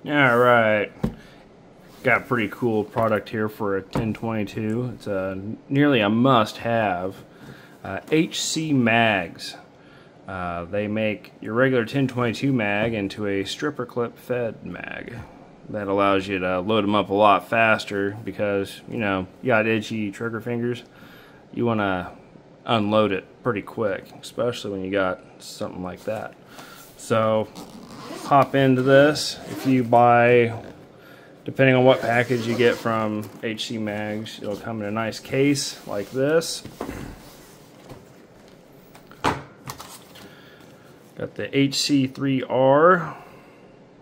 Alright, got a pretty cool product here for a 1022. It's nearly a must-have. HC mags. They make your regular 1022 mag into a StripperClip fed mag. That allows you to load them up a lot faster because, you know, you got itchy trigger fingers. You want to unload it pretty quick, especially when you got something like that. So hop into this. If you buy, depending on what package you get from HC Mags, it'll come in a nice case like this. Got the HC3R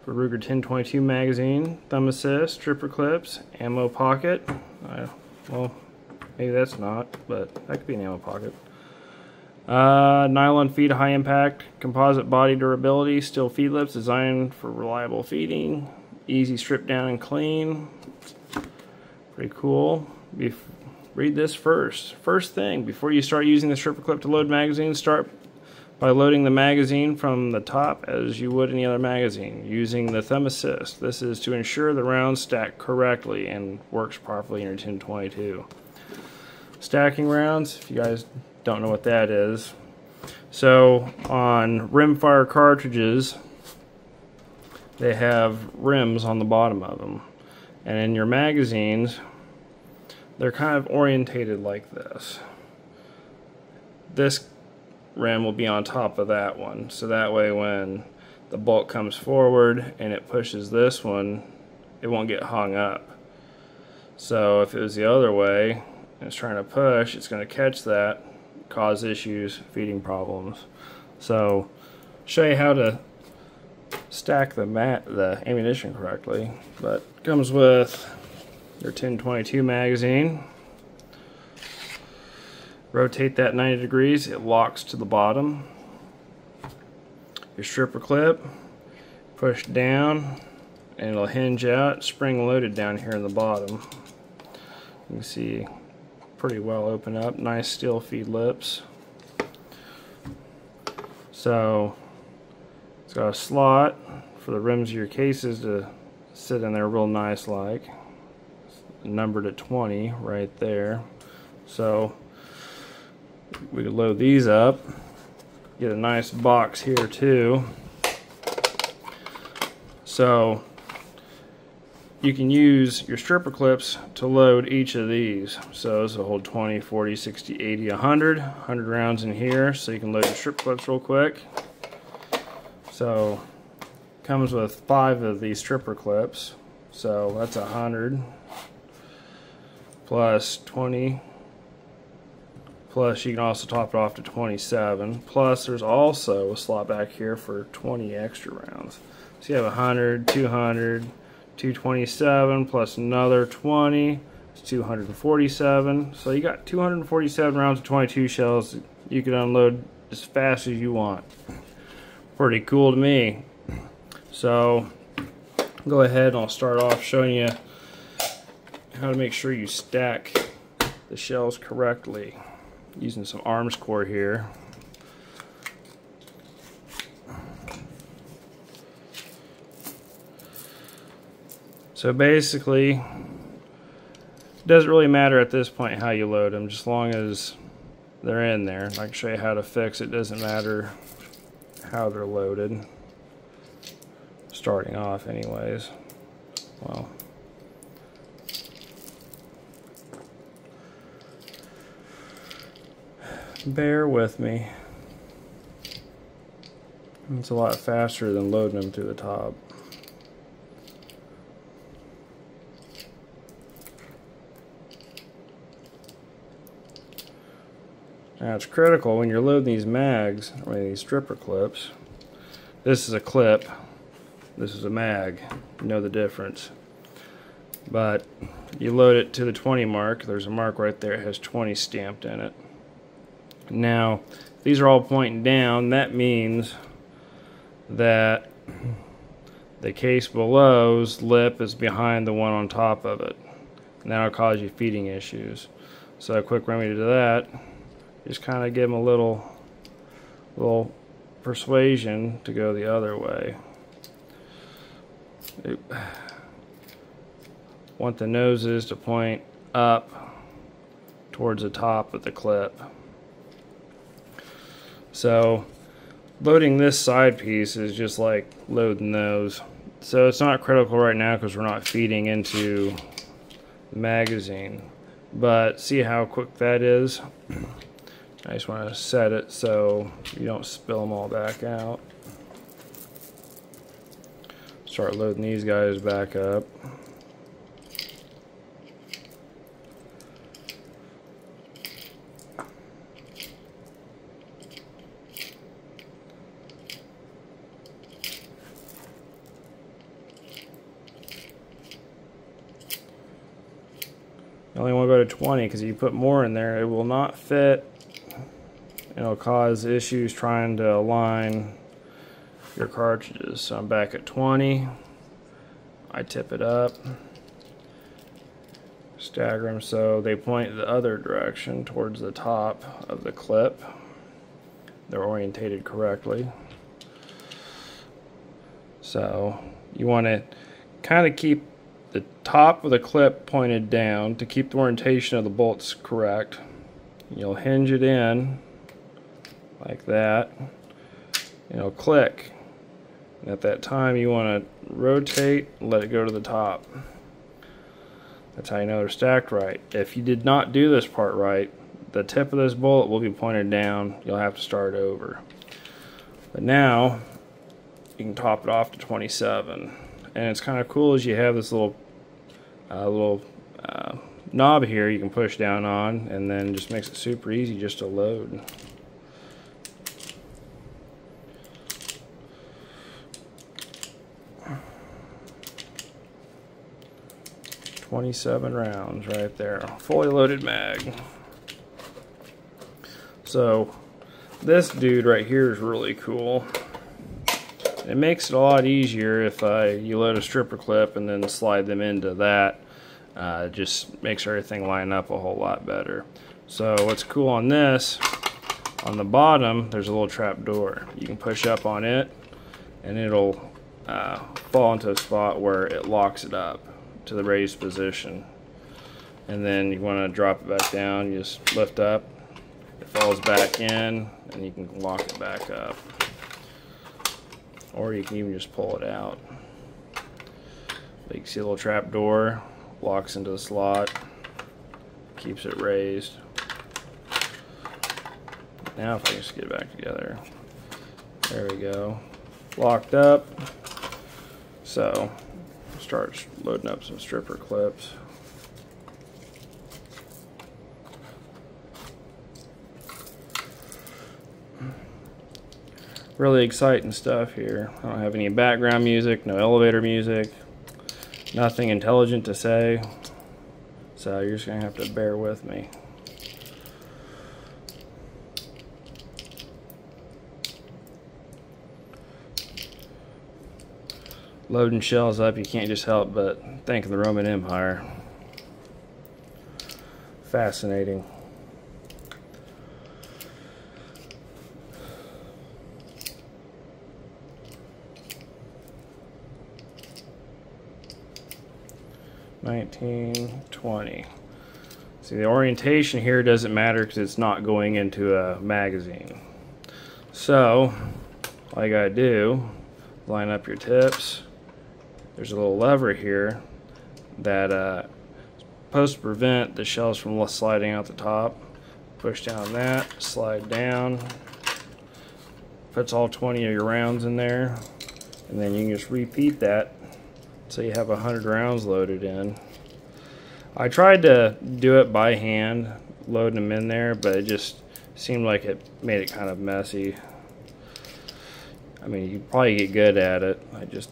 for Ruger 1022 magazine, thumb assist, stripper clips, ammo pocket. Well, maybe that's not, but that could be an ammo pocket. Nylon feed, high impact, composite body durability, steel feed lips designed for reliable feeding, easy strip down and clean. Pretty cool. Read this first. First thing, before you start using the StripperClip to load magazines, start by loading the magazine from the top as you would any other magazine, using the thumb assist. This is to ensure the rounds stack correctly and works properly in your 1022. Stacking rounds, if you guys don't know what that is. So on rimfire cartridges, they have rims on the bottom of them. And in your magazines, they're kind of orientated like this. This rim will be on top of that one, so that way when the bolt comes forward and it pushes this one, it won't get hung up. So if it was the other way and it's trying to push, it's going to catch that, cause issues, feeding problems. So show you how to stack the ammunition correctly. But it comes with your 1022 magazine. Rotate that 90 degrees, it locks to the bottom. Your StripperClip, push down and it'll hinge out, spring loaded down here in the bottom. You can see pretty well open up, nice steel feed lips. So it's got a slot for the rims of your cases to sit in there real nice like. It's numbered at 20 right there. So we could load these up, get a nice box here too. So you can use your stripper clips to load each of these. So this will hold 20, 40, 60, 80, 100 rounds in here, so you can load your strip clips real quick. So comes with 5 of these stripper clips, so that's 100 plus 20. Plus you can also top it off to 27. Plus there's also a slot back here for 20 extra rounds. So you have 100, 200, 227 plus another 20. It's 247. So you got 247 rounds of 22 shells you can unload as fast as you want. Pretty cool to me. So go ahead and I'll start off showing you how to make sure you stack the shells correctly. Using some arms core here. So basically, it doesn't really matter at this point how you load them, just as long as they're in there. I can show you how to fix it. Doesn't matter how they're loaded. Starting off anyways. Well, bear with me. It's a lot faster than loading them to the top. Now it's critical when you're loading these mags, or these stripper clips. This is a clip, this is a mag. You know the difference. But you load it to the 20 mark, there's a mark right there, it has 20 stamped in it. Now, these are all pointing down. That means that the case below's lip is behind the one on top of it. And that'll cause you feeding issues. So a quick remedy to that, just kind of give them a little persuasion to go the other way. want the noses to point up towards the top of the clip. So loading this side piece is just like loading those. So it's not critical right now because we're not feeding into the magazine. But see how quick that is? I just want to set it so you don't spill them all back out. Start loading these guys back up. You only want to go to 20 because if you put more in there, it will not fit. It'll cause issues trying to align your cartridges. So I'm back at 20. I tip it up, stagger them so they point the other direction towards the top of the clip. They're orientated correctly. So you want to kind of keep the top of the clip pointed down to keep the orientation of the bolts correct. You'll hinge it in like that, and it'll click. And at that time you want to rotate and let it go to the top. That's how you know they're stacked right. If you did not do this part right, the tip of this bolt will be pointed down. You'll have to start over. But now you can top it off to 27. And it's kind of cool as you have this little knob here you can push down on, and then just makes it super easy just to load. $27 rounds right there, fully loaded mag. So this dude right here is really cool. It makes it a lot easier if you load a stripper clip and then slide them into that. Just makes everything line up a whole lot better. So what's cool on this, on the bottom there's a little trap door. You can push up on it and it'll fall into a spot where it locks it up to the raised position. And then you want to drop it back down, you just lift up, it falls back in, and you can lock it back up. Or you can even just pull it out. But you can see a little trap door, locks into the slot, keeps it raised. Now if I just get it back together, there we go, locked up. So start loading up some stripper clips. Really exciting stuff here. I don't have any background music, no elevator music, nothing intelligent to say, so you're just gonna have to bear with me. Loading shells up, you can't just help but think of the Roman Empire. Fascinating. $19.20. See, the orientation here doesn't matter because it's not going into a magazine. So all you gotta do, line up your tips. There's a little lever here that is supposed to prevent the shells from sliding out the top. Push down that, slide down, puts all 20 of your rounds in there, and then you can just repeat that so you have 100 rounds loaded in. I tried to do it by hand, loading them in there, but it just seemed like it made it kind of messy. I mean, you probably get good at it. I just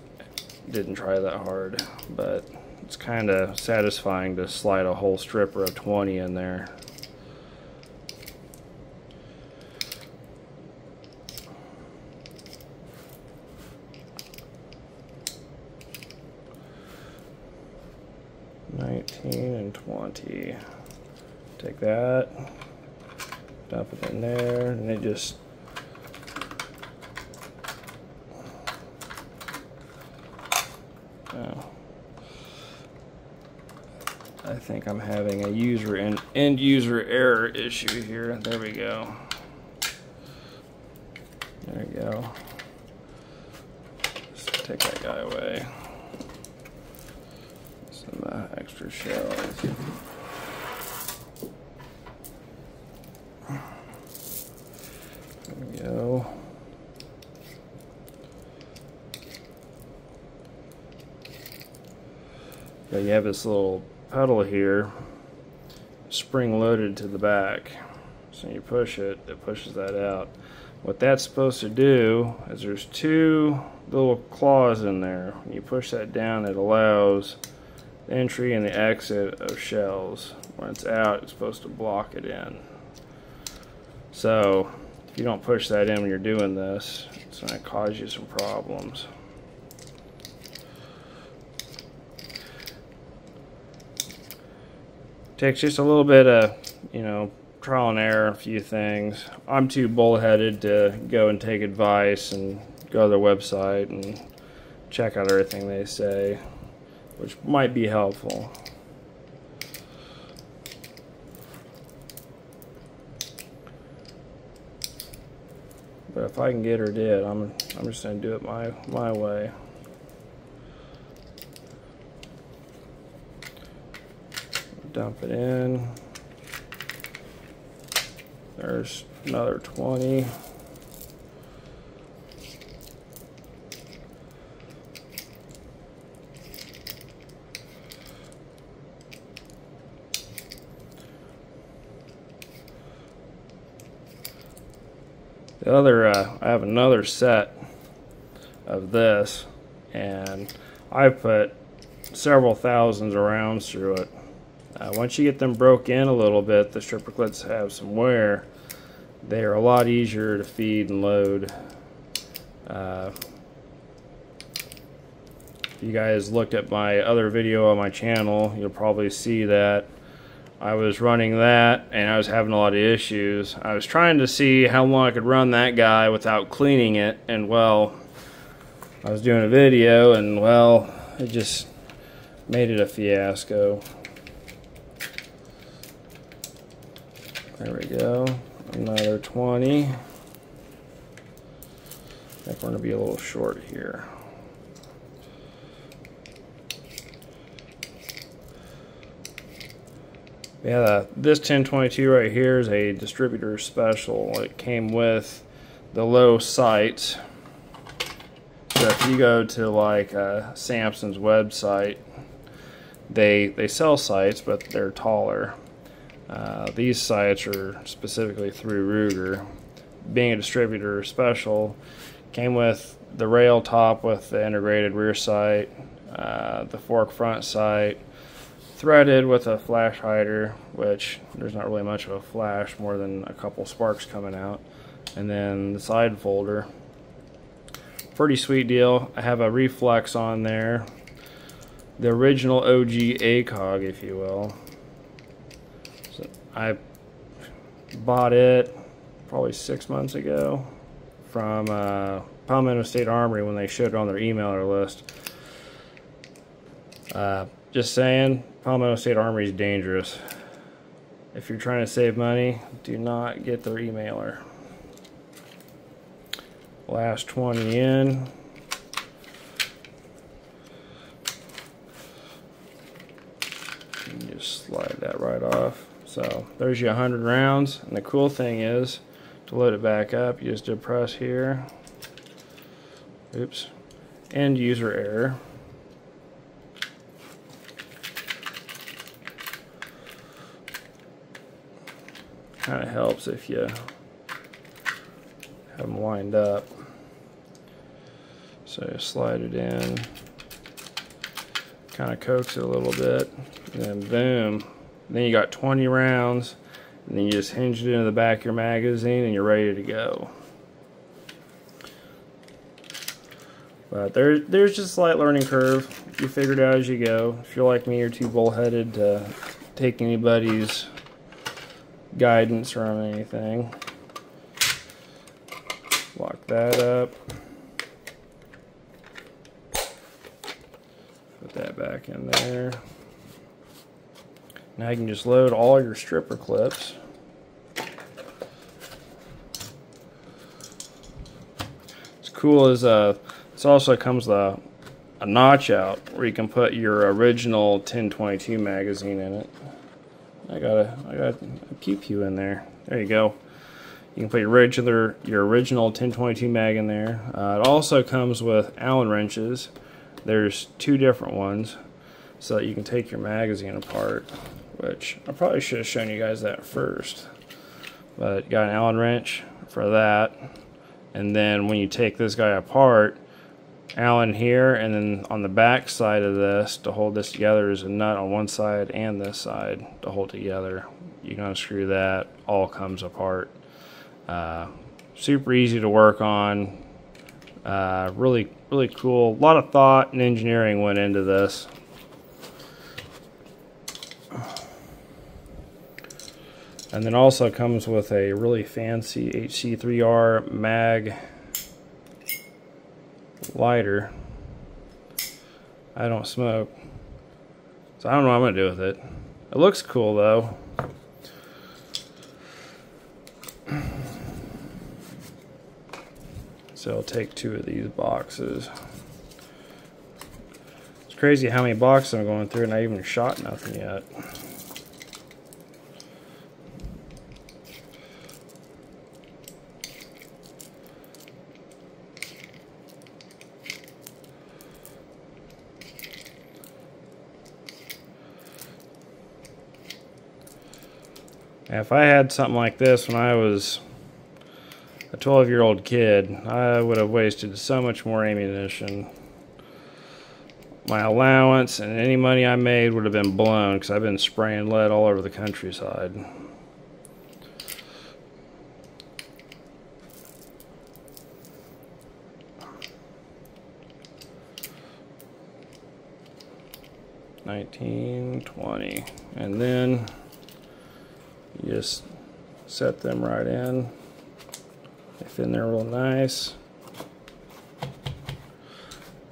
didn't try that hard, but it's kind of satisfying to slide a whole stripper of 20 in there. $19 and $20. Take that, dump it in there, and it just So I think I'm having a end user error issue here. There we go. There we go. Just take that guy away. Some extra shells. There we go. But you have this little pedal here, spring loaded to the back. So you push it, it pushes that out. What that's supposed to do is there's two little claws in there. When you push that down, it allows the entry and the exit of shells. When it's out, it's supposed to block it in. So if you don't push that in when you're doing this, it's going to cause you some problems. Takes just a little bit of, trial and error, a few things. I'm too bullheaded to go and take advice and go to their website and check out everything they say, which might be helpful. But if I can get her did, I'm just going to do it my way. Dump it in. There's another 20. The other, I have another set of this, and I put several thousands of rounds through it. Once you get them broke in a little bit, the stripper clips have some wear. They are a lot easier to feed and load. If you guys looked at my other video on my channel, you'll probably see that I was running that and I was having a lot of issues. I was trying to see how long I could run that guy without cleaning it, and well, I was doing a video and well, it just made it a fiasco. There we go. Another 20. I think we're going to be a little short here. Yeah, this 1022 right here is a distributor special. It came with the low sights. So if you go to like Samsung's website, they sell sights, but they're taller. These sights are specifically through Ruger. Being a distributor special, came with the rail top with the integrated rear sight, the fork front sight, threaded with a flash hider, which there's not really much of a flash, more than a couple sparks coming out, and then the side folder. Pretty sweet deal. I have a reflex on there, the original OG ACOG, if you will. So I bought it probably 6 months ago from Palmetto State Armory when they showed it on their emailer list. Just saying, Palmetto State Armory is dangerous. If you're trying to save money, do not get their emailer. Last 20 in. You just slide that right off. So there's your 100 rounds, and the cool thing is to load it back up, you just depress here. Oops. End user error. Kind of helps if you have them lined up. So you slide it in, kind of coax it a little bit, and then boom. And then you got 20 rounds, and then you just hinge it into the back of your magazine and you're ready to go. But there's just a slight learning curve. You figure it out as you go. If you're like me, you're too bullheaded to take anybody's guidance or on anything. Lock that up. Put that back in there. Now you can just load all your stripper clips. What's cool is this also comes with a notch out where you can put your original 1022 magazine in it. I got a QQ in there. There you go. You can put your original 1022 mag in there. It also comes with Allen wrenches. There's 2 different ones, so that you can take your magazine apart. Which I probably should have shown you guys that first. But you got an Allen wrench for that. And then when you take this guy apart, Allen here, and then on the back side of this to hold this together is a nut on one side and this side to hold together. You can unscrew that, all comes apart. Super easy to work on. Really cool. A lot of thought and engineering went into this. And then also comes with a really fancy HC3R mag lighter. I don't smoke, so I don't know what I'm gonna do with it. It looks cool though. So I'll take 2 of these boxes. It's crazy how many boxes I'm going through and I even shot nothing yet. If I had something like this when I was a 12-year-old kid, I would have wasted so much more ammunition. My allowance and any money I made would have been blown because I've been spraying lead all over the countryside. $19.20, and then you just set them right in. They fit in there real nice.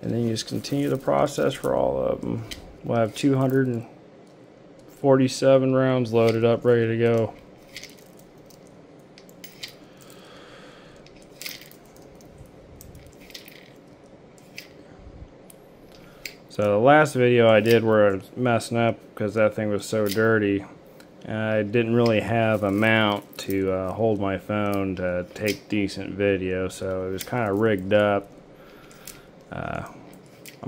And then you just continue the process for all of them. We'll have 247 rounds loaded up, ready to go. So the last video I did where I was messing up because that thing was so dirty, I didn't really have a mount to hold my phone to take decent video, so it was kind of rigged up. I'm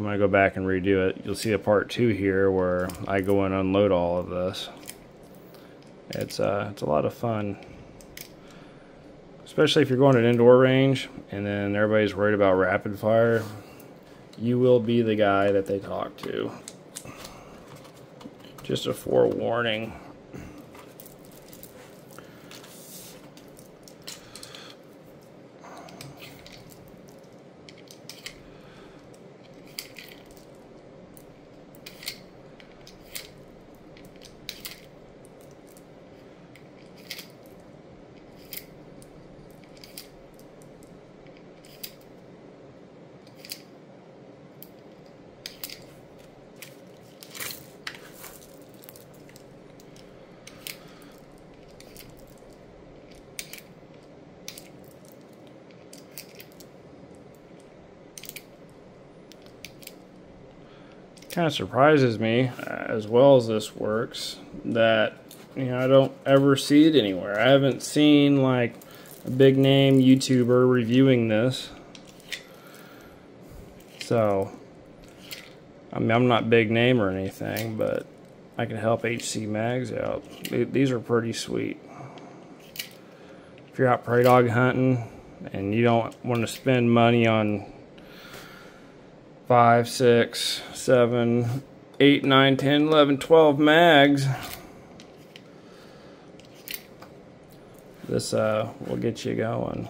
going to go back and redo it. You'll see a part 2 here where I go and unload all of this. It's a lot of fun, especially if you're going to an indoor range and then everybody's worried about rapid fire. You will be the guy that they talk to. Just a forewarning. Kind of surprises me, as well as this works, that I don't ever see it anywhere. I haven't seen like a big name YouTuber reviewing this. So I mean, I'm not big name or anything, but I can help HC mags out. These are pretty sweet. If you're out prairie dog hunting and you don't want to spend money on 5, 6, 7, 8, 9, 10, 11, 12 mags, this will get you going.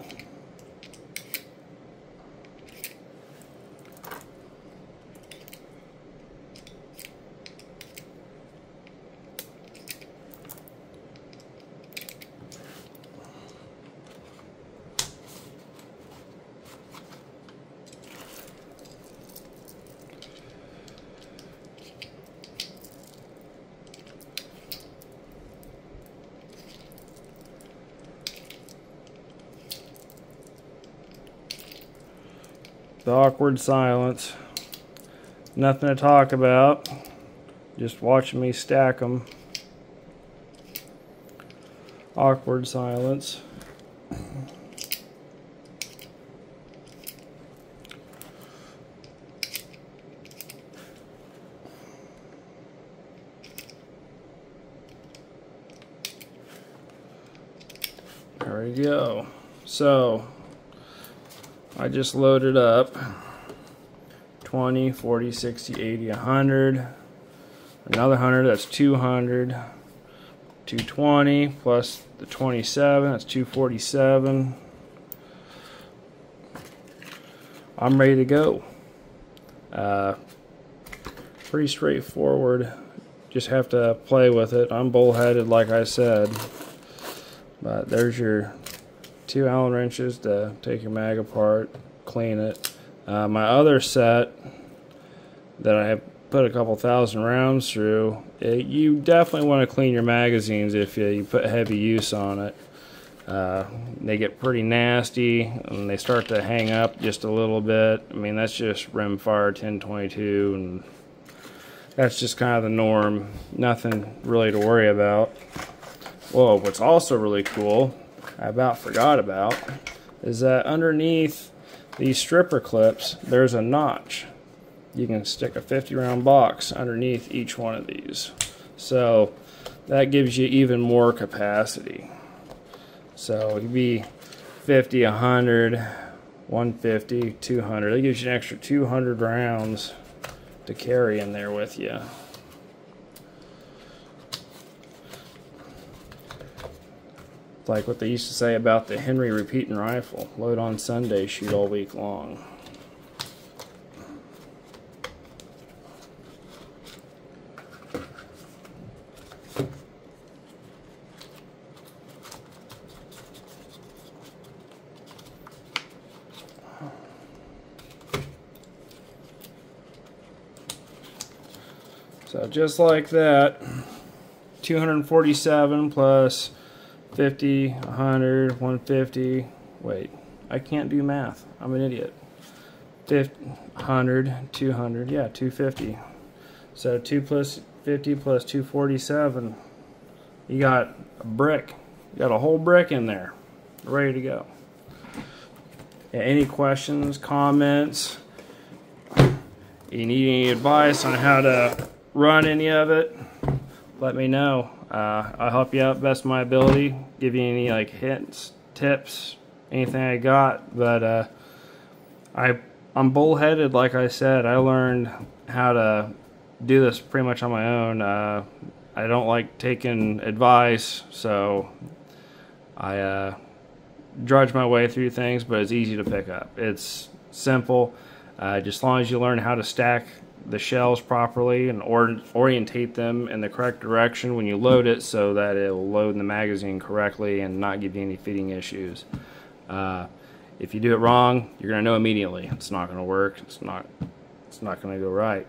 The awkward silence. Nothing to talk about. Just watching me stack them. Awkward silence. There we go. So I just loaded up 20, 40, 60, 80, 100. Another 100, that's 200. 220 plus the 27, that's 247. I'm ready to go. Pretty straightforward. Just have to play with it. I'm bullheaded, like I said. But there's your 2 Allen wrenches to take your mag apart, clean it. My other set that I have put a couple thousand rounds through, you definitely want to clean your magazines if you put heavy use on it. They get pretty nasty and they start to hang up just a little bit. I mean, that's just rimfire 1022, and that's just kind of the norm. Nothing really to worry about. Whoa, what's also really cool, I about forgot about, is that underneath these stripper clips, there's a notch. You can stick a 50-round box underneath each one of these. So that gives you even more capacity. So it could be 50, 100, 150, 200. That gives you an extra 200 rounds to carry in there with you. Like what they used to say about the Henry repeating rifle. Load on Sunday, shoot all week long. So just like that, 247 plus 50, 100, 150, wait, I can't do math, I'm an idiot. 50, 100, 200, yeah, 250. So 2 plus 50 plus 247, you got a brick. You got a whole brick in there, ready to go. Yeah, any questions, comments, you need any advice on how to run any of it, let me know. I'll help you out best of my ability, give you any like hints, tips, anything I got. But I'm bullheaded, like I said. I learned how to do this pretty much on my own. I don't like taking advice, so I drudge my way through things, but it's easy to pick up. It's simple, just as long as you learn how to stack the shells properly and orientate them in the correct direction when you load it, so that it will load in the magazine correctly and not give you any feeding issues. If you do it wrong, you're going to know immediately. It's not going to work. It's not going to go right.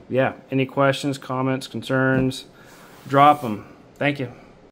Yeah, any questions, comments, concerns, drop them. Thank you.